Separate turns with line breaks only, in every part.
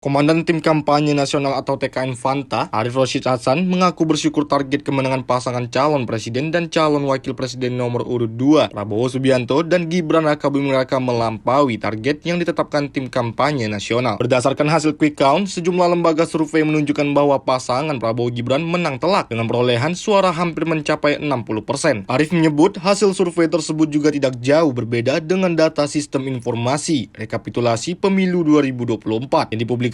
Komandan Tim Kampanye Nasional atau TKN Fanta, Arief Rashid Hasan, mengaku bersyukur target kemenangan pasangan calon presiden dan calon wakil presiden nomor urut 2, Prabowo Subianto dan Gibran Rakabuming Raka melampaui target yang ditetapkan Tim Kampanye Nasional. Berdasarkan hasil quick count, sejumlah lembaga survei menunjukkan bahwa pasangan Prabowo Gibran menang telak dengan perolehan suara hampir mencapai 60%. Arief menyebut hasil survei tersebut juga tidak jauh berbeda dengan data sistem informasi rekapitulasi pemilu 2024 yang dipublikasikan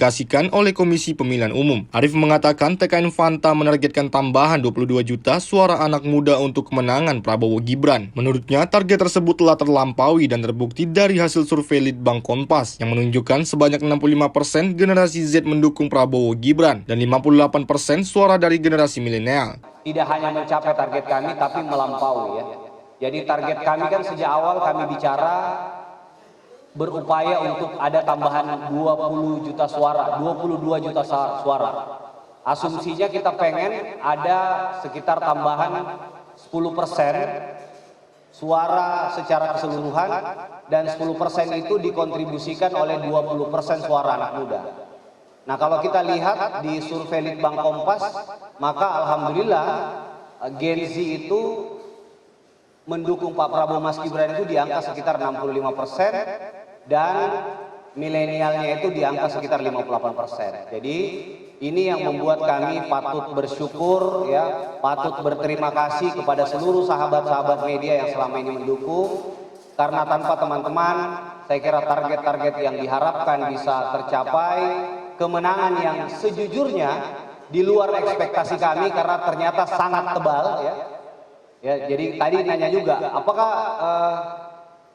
oleh Komisi Pemilihan Umum. Arief mengatakan TKN Fanta menargetkan tambahan 22 juta suara anak muda untuk kemenangan Prabowo Gibran. Menurutnya, target tersebut telah terlampaui dan terbukti dari hasil survei Litbang Kompas yang menunjukkan sebanyak 65% generasi Z mendukung Prabowo Gibran dan 58% suara dari generasi milenial.
Tidak hanya mencapai target kami, tapi melampaui ya. Jadi target kami kan sejak awal kami bicara berupaya untuk ada tambahan 20 juta suara, 22 juta suara. Asumsinya kita pengen ada sekitar tambahan 10% suara secara keseluruhan dan 10% itu dikontribusikan oleh 20% suara anak muda. Nah, kalau kita lihat di survei Litbang Kompas, maka alhamdulillah Gen Z itu mendukung Pak Prabowo Mas Gibran itu di angka sekitar 65%. Dan milenialnya itu di angka sekitar 58%. Jadi ini yang membuat kami patut bersyukur ya, patut berterima kasih kepada seluruh sahabat-sahabat media yang selama ini mendukung. Karena tanpa teman-teman, saya kira target-target yang diharapkan bisa tercapai, kemenangan yang sejujurnya di luar ekspektasi kami karena ternyata sangat tebal ya. Ya, jadi tadi nanya juga, apakah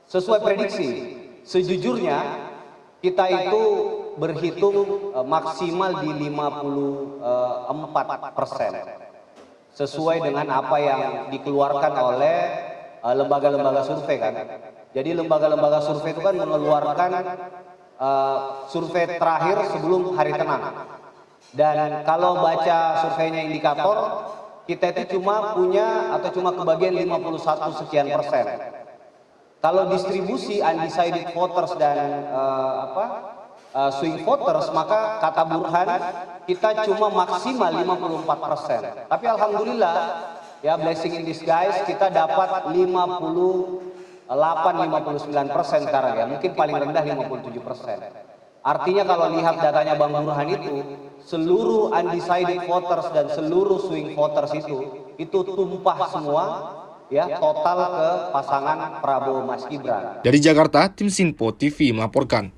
sesuai prediksi? Sejujurnya kita itu berhitung maksimal di 54%, sesuai dengan apa yang dikeluarkan oleh lembaga-lembaga survei kan. Jadi lembaga-lembaga survei itu kan mengeluarkan survei terakhir sebelum hari tenang. Dan kalau baca surveinya indikator, kita itu cuma punya atau cuma kebagian 51 sekian persen. Kalau distribusi undecided voters dan swing voters, maka kata Burhan kita cuma maksimal 54%. Tapi alhamdulillah ya, blessing in disguise, kita dapat 58-59% sekarang ya. Mungkin paling rendah 57%. Artinya kalau lihat datanya Bang Burhan itu, seluruh undecided voters dan seluruh swing voters itu tumpah semua ya, total ke pasangan Prabowo Mas Gibran.
Dari Jakarta, tim Sinpo TV melaporkan.